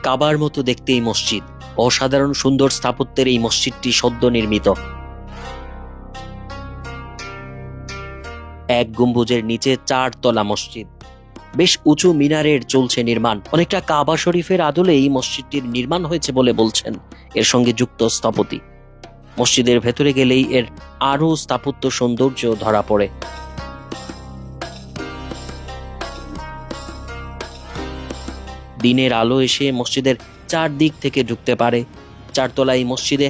কাবার মতো দেখতে এই মসজিদ। অসাধারণ সুন্দর স্থাপত্যের এই মসজিদটি সদ্য নির্মিত। এক গম্বুজের নিচে 4 তলা মসজিদ, বেশ উঁচু মিনারের চলছে নির্মাণ। অনেকটা কাবা শরীফের আদলে এই মসজিদটির নির্মাণ হয়েছে বলে বলছেন এর সঙ্গে যুক্ত স্থপতি। মসজিদের ভেতরে গেলেই এর আরো স্থাপত্য সৌন্দর্য ধরা পড়ে। দিনের আলো এসে মসজিদের 4 দিক থেকে ঢুকতে পারে। 4 তলা এই মসজিদে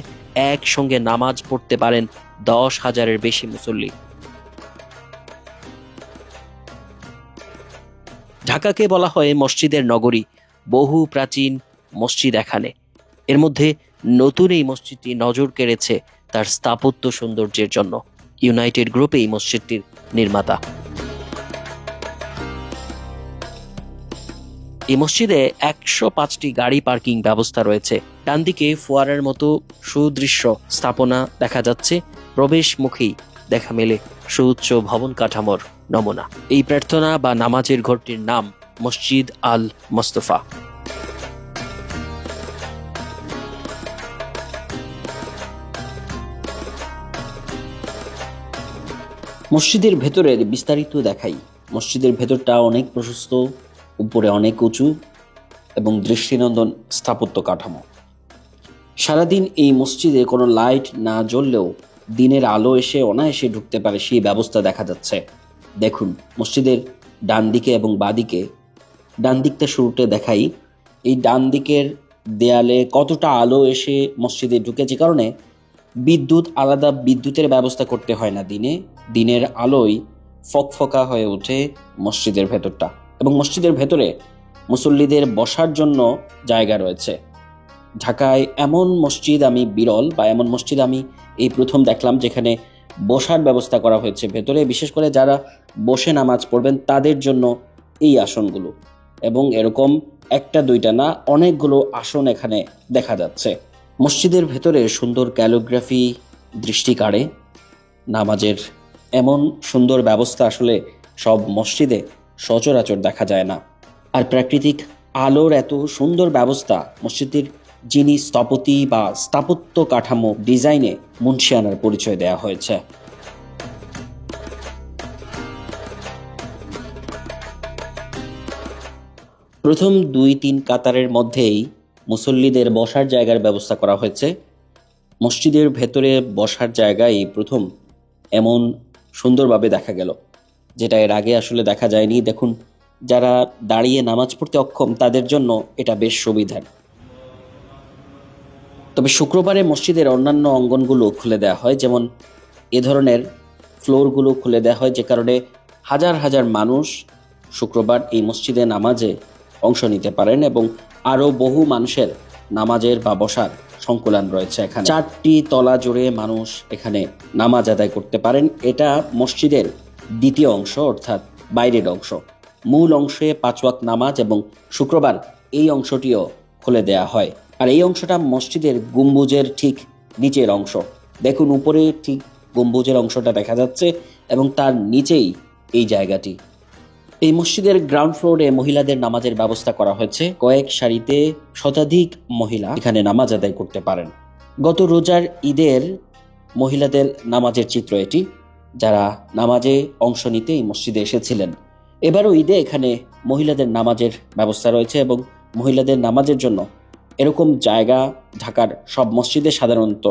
একসঙ্গে নামাজ পড়তে পারেন 10,000-এর বেশি মুসল্লি। ঢাকাকে বলা হয় মসজিদের নগরী। বহু প্রাচীন মসজিদ এখানে। এর মধ্যে নতুন এই মসজিদটি নজর কেড়েছে তার স্থাপত্য সৌন্দর্যের জন্য। ইউনাইটেড গ্রুপ এই মসজিদটির নির্মাতা। এই মসজিদে 105টি গাড়ি পার্কিং ব্যবস্থা রয়েছে। ডান দিকে ফোয়ারার মতো সুদৃশ্য স্থাপনা দেখা যাচ্ছে। প্রবেশ মুখেই দেখা মেলে সুউচ্চ ভবন কাঠামোর নমুনা। এই প্রার্থনা বা নামাজের ঘরটির নাম মসজিদ আল মোস্তফা। মসজিদের ভেতরের বিস্তারিত দেখাই। মসজিদের ভেতরটা অনেক প্রশস্ত, উপরে অনেক উঁচু এবং দৃষ্টিনন্দন স্থাপত্য কাঠামো। সারাদিন এই মসজিদে কোনো লাইট না জ্বললেও দিনের আলো এসে অনায়াসে ঢুকতে পারে সেই ব্যবস্থা দেখা যাচ্ছে। দেখুন মসজিদের ডান দিকে এবং বাদিকে। ডান দিকটা শুরুতে দেখাই। এই ডান দিকের দেয়ালে কতটা আলো এসে মসজিদে ঢুকেছে, কারণে আলাদা বিদ্যুতের ব্যবস্থা করতে হয় না। দিনের আলোয় ফকফকা হয়ে ওঠে মসজিদের ভেতরটা। এবং মসজিদের ভেতরে মুসল্লিদের বসার জন্য জায়গা রয়েছে। ঢাকায় এমন মসজিদ আমি বিরল, বা এমন মসজিদ আমি এই প্রথম দেখলাম যেখানে বসার ব্যবস্থা করা হয়েছে ভেতরে। বিশেষ করে যারা বসে নামাজ পড়বেন তাদের জন্য এই আসনগুলো। এবং এরকম একটা দুইটা না, অনেকগুলো আসন এখানে দেখা যাচ্ছে। মসজিদের ভেতরে সুন্দর ক্যালিগ্রাফি দৃষ্টি কাড়ে। নামাজের এমন সুন্দর ব্যবস্থা আসলে সব মসজিদে সচরাচর দেখা যায় না। আর প্রাকৃতিক আলোর এত সুন্দর ব্যবস্থা মসজিদের যিনি স্থপতি বা স্থাপত্য কাঠামো ডিজাইনে মুন্সিয়ানার পরিচয় দেওয়া হয়েছে। প্রথম 2-3 কাতারের মধ্যেই মুসল্লিদের বসার জায়গার ব্যবস্থা করা হয়েছে। মসজিদের ভেতরে বসার জায়গায় প্রথম এমন সুন্দরভাবে দেখা গেল, যেটা এর আগে আসলে দেখা যায়নি। দেখুন, যারা দাঁড়িয়ে নামাজ পড়তে অক্ষম তাদের জন্য এটা বেশ সুবিধার। তবে শুক্রবারে মসজিদের অন্যান্য অঙ্গনগুলো খুলে দেওয়া হয়, যেমন এ ধরনের ফ্লোরগুলো খুলে দেওয়া হয়, যে কারণে হাজার হাজার মানুষ শুক্রবার এই মসজিদে নামাজে অংশ নিতে পারেন। এবং আরও বহু মানুষের নামাজের বা বসার সংকুলান রয়েছে এখানে। 4টি তলা জুড়ে মানুষ এখানে নামাজ আদায় করতে পারেন। এটা মসজিদের দ্বিতীয় অংশ, অর্থাৎ বাইরের অংশ। মূল অংশে 5 ওয়াক্ত নামাজ এবং শুক্রবার এই অংশটিও খুলে দেয়া হয়। আর এই অংশটা মসজিদের গম্বুজের ঠিক নিচের অংশ। দেখুন, উপরে ঠিক গম্বুজের অংশটা দেখা যাচ্ছে এবং তার নিচেই এই জায়গাটি। এই মসজিদের গ্রাউন্ড ফ্লোরে মহিলাদের নামাজের ব্যবস্থা করা হয়েছে। কয়েক সারিতে শতাধিক মহিলা এখানে নামাজ আদায় করতে পারেন। গত রোজার ঈদের মহিলাদের নামাজের চিত্র এটি, যারা নামাজে অংশ নিতে এই মসজিদে এসেছিলেন। এবারও ঈদে এখানে মহিলাদের নামাজের ব্যবস্থা রয়েছে এবং মহিলাদের নামাজের জন্য এরকম জায়গা ঢাকার সব মসজিদে সাধারণত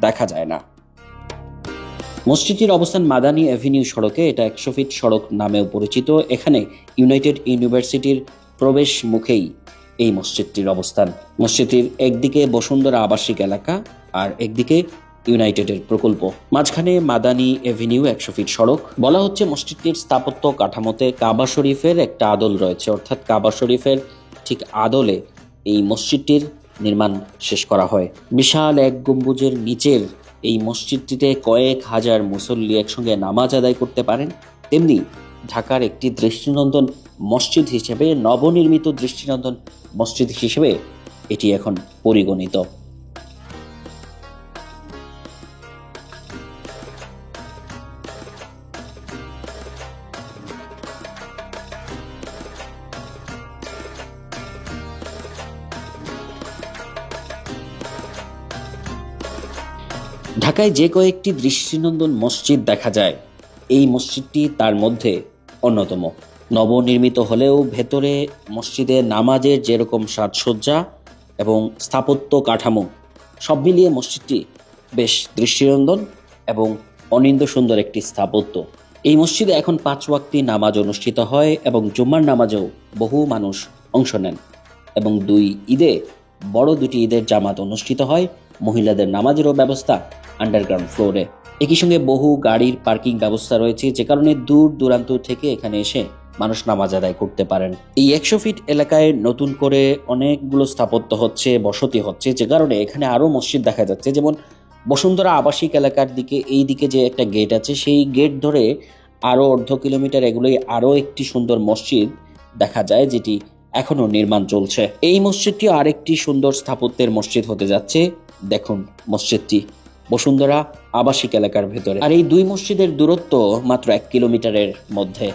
দেখা যায় না। মসজিদটির অবস্থান মাদানী অ্যাভিনিউ সড়কে। এটা 100 ফিট সড়ক নামেও পরিচিত। এখানে ইউনাইটেড ইউনিভার্সিটির প্রবেশ মুখেই এই মসজিদটির অবস্থান। মসজিদটির একদিকে বসুন্ধরা আবাসিক এলাকা আর একদিকে ইউনাইটেডের প্রকল্প। মাঝখানে মাদানী অ্যাভিনিউ 100 ফিট সড়ক। বলা হচ্ছে মসজিদটির স্থাপত্য কাঠামোতে কাবা শরীফের একটা আদল রয়েছে, অর্থাৎ কাবা শরীফের ঠিক আদলে এই মসজিদটির নির্মাণ শেষ করা হয়। বিশাল এক গম্বুজের নিচের এই মসজিদটিতে কয়েক হাজার মুসল্লি একসঙ্গে নামাজ আদায় করতে পারেন। তেমনি ঢাকার একটি দৃষ্টিনন্দন মসজিদ হিসেবে, নবনির্মিত দৃষ্টিনন্দন মসজিদ হিসেবে এটি এখন পরিগণিত। ঢাকায় যে কয়েকটি দৃষ্টিনন্দন মসজিদ দেখা যায়, এই মসজিদটি তার মধ্যে অন্যতম। নবনির্মিত হলেও ভেতরে মসজিদে নামাজের যেরকম সাজসজ্জা এবং স্থাপত্য কাঠামো, সব মিলিয়ে মসজিদটি বেশ দৃষ্টিনন্দন এবং অনিন্দ্য সুন্দর একটি স্থাপত্য। এই মসজিদে এখন 5 ওয়াক্তি নামাজ অনুষ্ঠিত হয় এবং জুম্মার নামাজেও বহু মানুষ অংশ নেন এবং বড় দুটি ঈদের জামাত অনুষ্ঠিত হয়। মহিলাদের নামাজেরও ব্যবস্থা আন্ডারগ্রাউন্ড ফ্লোরে। একই সঙ্গে বহু গাড়ির পার্কিং ব্যবস্থা রয়েছে, যে কারণে দূর দূরান্ত থেকে এখানে এসে মানুষ নামাজ আদায় করতে পারেন। এই 100 ফিট এলাকায় নতুন করে অনেকগুলো স্থাপত্য হচ্ছে, বসতি হচ্ছে, যে কারণে এখানে আরো মসজিদ দেখা যাচ্ছে। যেমন বসুন্ধরা আবাসিক এলাকার দিকে এই দিকে যে একটা গেট আছে, সেই গেট ধরে আরো অর্ধ কিলোমিটার এগুলোই আরো একটি সুন্দর মসজিদ দেখা যায়, যেটি এখনো নির্মাণ চলছে। এই মসজিদটি আরেকটি সুন্দর স্থাপত্যের মসজিদ হতে যাচ্ছে। দেখুন মসজিদটি বসুন্ধরা আবাসিক এলাকার ভেতরে, আর এই দুই মসজিদের দূরত্ব মাত্র 1 কিলোমিটারের মধ্যে।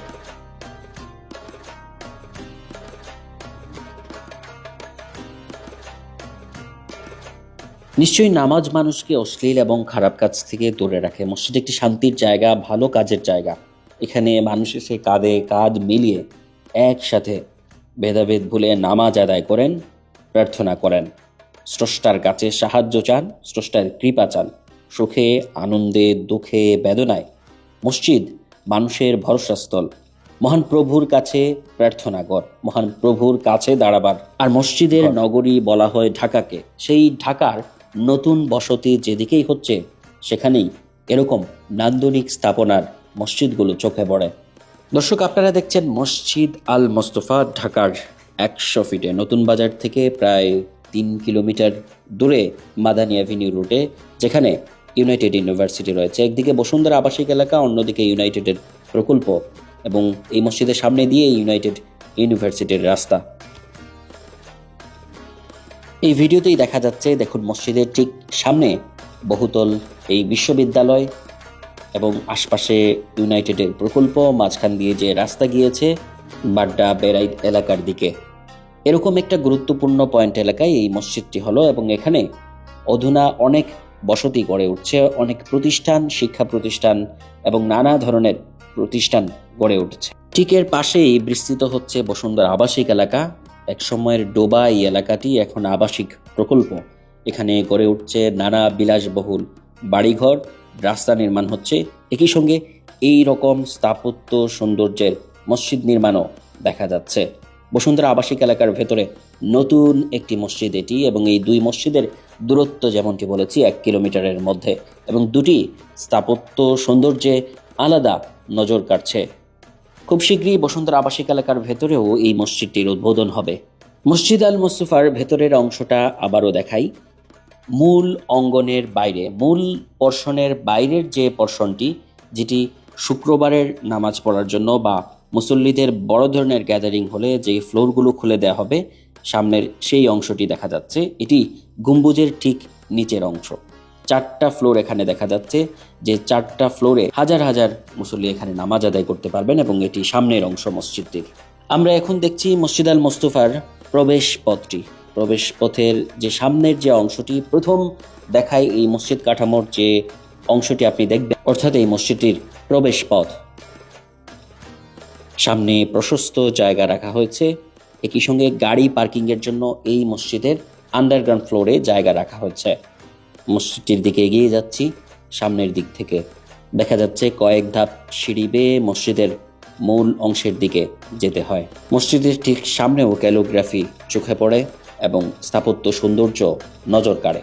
নিশ্চয়ই নামাজ মানুষকে অশ্লীল এবং খারাপ কাজ থেকে দূরে রাখে। মসজিদ একটি শান্তির জায়গা, ভালো কাজের জায়গা। এখানে মানুষ এসে কাঁধে কাঁধ মিলিয়ে একসাথে ভেদাভেদ ভুলে নামাজ আদায় করেন, প্রার্থনা করেন, স্রষ্টার কাছে সাহায্য চান, স্রষ্টার কৃপা চান। সুখে আনন্দে দুঃখে বেদনায় মসজিদ মানুষের ভরসাস্থল। মহান প্রভুর কাছে প্রার্থনা কর, মহান প্রভুর কাছে দাঁড়াবার। আর মসজিদের নগরী বলা হয় ঢাকাকে। সেই ঢাকার নতুন বসতি যেদিকেই হচ্ছে, সেখানেই এরকম নান্দনিক স্থাপনার মসজিদগুলো চোখে পড়ে। দর্শক, আপনারা দেখছেন মসজিদ আল মোস্তফা, ঢাকার 100 ফিটে, নতুন বাজার থেকে প্রায় 3 কিলোমিটার দূরে মাদানী অ্যাভিনিউ রুটে, যেখানে ইউনাইটেড ইউনিভার্সিটি রয়েছে। একদিকে বসুন্ধরা আবাসিক এলাকা, অন্যদিকে ইউনাইটেডের প্রকল্প, এবং এই মসজিদের সামনে দিয়ে ইউনাইটেড ইউনিভার্সিটির রাস্তা। এই ভিডিওতেই দেখা যাচ্ছে, দেখুন মসজিদের ঠিক সামনে বহুতল এই বিশ্ববিদ্যালয় এবং আশপাশে ইউনাইটেডের প্রকল্প, মাঝখান দিয়ে যে রাস্তা গিয়েছে বাড্ডা বেড়াই এলাকার দিকে। এরকম একটা গুরুত্বপূর্ণ পয়েন্ট এলাকায় এই মসজিদটি হলো, এবং এখানে অধুনা অনেক বসতি গড়ে উঠছে, অনেক প্রতিষ্ঠান, শিক্ষা প্রতিষ্ঠান এবং নানা ধরনের প্রতিষ্ঠান গড়ে উঠছে। ঠিক এর পাশেই বিস্তৃত হচ্ছে বসুন্ধরা আবাসিক এলাকা। এক সময়ের ডোবা এই এলাকাটি এখন আবাসিক প্রকল্প। এখানে গড়ে উঠছে নানা বিলাসবহুল বাড়িঘর, রাস্তা নির্মাণ হচ্ছে। একই সঙ্গে এই রকম স্থাপত্য সৌন্দর্যের মসজিদ নির্মাণও দেখা যাচ্ছে। বসুন্ধরা আবাসিক এলাকার ভেতরে নতুন একটি মসজিদ এটি, এবং এই দুই মসজিদের দূরত্ব যেমনটি বলেছি 1 কিলোমিটারের মধ্যে, এবং দুটি স্থাপত্য সৌন্দর্যে আলাদা নজর কাটছে। খুব শীঘ্রই বসুন্ধরা আবাসিক এলাকার ভেতরেও এই মসজিদটির উদ্বোধন হবে। মসজিদ আল মোস্তফার ভেতরের অংশটা আবারও দেখাই। মূল অঙ্গনের বাইরে, মূল পর্ষণের বাইরের যে পর্ষণটি, যেটি শুক্রবারের নামাজ পড়ার জন্য বা মুসল্লিদের বড় ধরনের গ্যাদারিং হলে যে ফ্লোরগুলো খুলে দেওয়া হবে, সামনের সেই অংশটি দেখা যাচ্ছে। এটি গম্বুজের ঠিক নিচের অংশ। 4টা ফ্লোর এখানে দেখা যাচ্ছে, যে 4টা ফ্লোরে হাজার হাজার মুসল্লি এখানে নামাজ আদায় করতে পারবেন, এবং এটি সামনের অংশ মসজিদটির। আমরা এখন দেখছি মসজিদ আল মোস্তফার প্রবেশ পথটি। প্রবেশ পথের যে সামনের যে অংশটি প্রথম দেখায়, এই মসজিদ কাঠামোর যে অংশটি আপনি দেখবেন, অর্থাৎ এই মসজিদটির প্রবেশ পথ। সামনে প্রশস্ত জায়গা রাখা হয়েছে। একই সঙ্গে গাড়ি পার্কিংয়ের জন্য এই মসজিদের আন্ডারগ্রাউন্ড ফ্লোরে জায়গা রাখা হয়েছে। মসজিদটির দিকে এগিয়ে যাচ্ছি। সামনের দিক থেকে দেখা যাচ্ছে কয়েক ধাপ সিঁড়ি বেয়ে মসজিদের মূল অংশের দিকে যেতে হয়। মসজিদের ঠিক সামনেও ক্যালিগ্রাফি চোখে পড়ে এবং স্থাপত্য সৌন্দর্য নজর কাড়ে।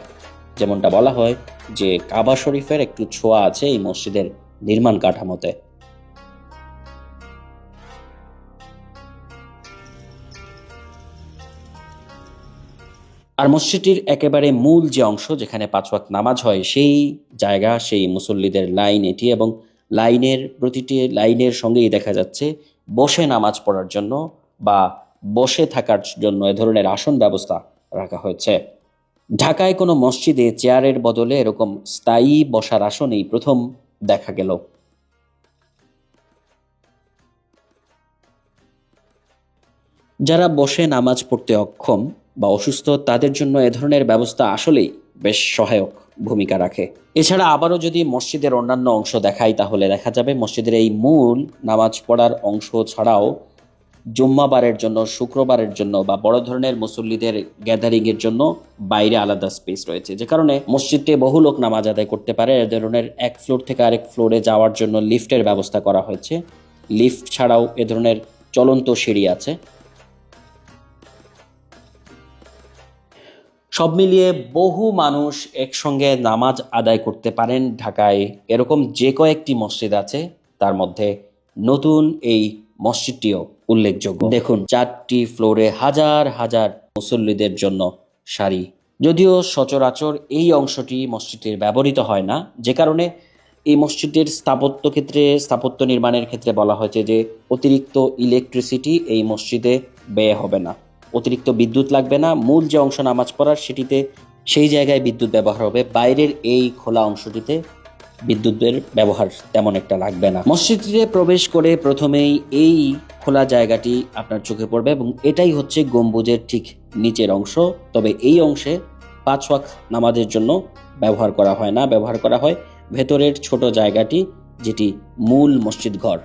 যেমনটা বলা হয় যে কাবা শরীফের একটু ছোঁয়া আছে এই মসজিদের নির্মাণ কাঠামোতে। আর মসজিদটির একেবারে মূল যে অংশ, যেখানে 5 ওয়াক্ত নামাজ হয়, সেই জায়গা, সেই মুসল্লিদের লাইন এটি, এবং প্রতিটি লাইনের সঙ্গেই দেখা যাচ্ছে বসে নামাজ পড়ার জন্য বা বসে থাকার জন্য এ ধরনের আসন ব্যবস্থা রাখা হয়েছে। ঢাকায় কোনো মসজিদে চেয়ারের বদলে এরকম স্থায়ী বসার আসন এই প্রথম দেখা গেল। যারা বসে নামাজ পড়তে অক্ষম বা অসুস্থ, তাদের জন্য এ ধরনের ব্যবস্থা আসলেই বেশ সহায়ক ভূমিকা রাখে। এছাড়া আবারও যদি মসজিদের অন্যান্য অংশ দেখাই তাহলে দেখা যাবে মসজিদের এই মূল নামাজ পড়ার অংশ ছাড়াও জুম্মাবারের জন্য, শুক্রবারের জন্য বা বড় ধরনের মুসল্লিদের গ্যাদারিং এর জন্য বাইরে আলাদা স্পেস রয়েছে, যে কারণে মসজিদে বহু লোক নামাজ আদায় করতে পারে। এ ধরনের এক ফ্লোর থেকে আরেক ফ্লোরে যাওয়ার জন্য লিফটের ব্যবস্থা করা হয়েছে। লিফট ছাড়াও এ ধরনের চলন্ত সিঁড়ি আছে। সব মিলিয়ে বহু মানুষ একসঙ্গে নামাজ আদায় করতে পারেন ঢাকায়। এরকম যে কয়েকটি মসজিদ আছে তার মধ্যে নতুন এই মসজিদটিও উল্লেখযোগ্য। দেখুন, 4টি ফ্লোরে হাজার হাজার মুসল্লিদের জন্য সারি। যদিও সচরাচর এই অংশটি মসজিদের ব্যবহৃত হয় না, যে কারণে এই মসজিদের স্থাপত্য নির্মাণের ক্ষেত্রে বলা হয়েছে যে অতিরিক্ত ইলেকট্রিসিটি এই মসজিদে ব্যয় হবে না, অতিরিক্ত বিদ্যুৎ লাগবে না। মূল যে অংশ নামাজ পড়ার সেটিতে সেই জায়গায় বিদ্যুৎ ব্যবহার হবে, বাইরের এই খোলা অংশটিতে বিদ্যুতের ব্যবহার তেমন একটা লাগবে না। মসজিদে প্রবেশ করে প্রথমেই এই খোলা জায়গাটি আপনার চোখে পড়বে এবং এটাই হচ্ছে গম্বুজের ঠিক নিচের অংশ। তবে এই অংশে 5 ওয়াক্ত নামাজের জন্য ব্যবহার করা হয় না, ব্যবহার করা হয় ভেতরের ছোট জায়গাটি, যেটি মূল মসজিদ ঘর।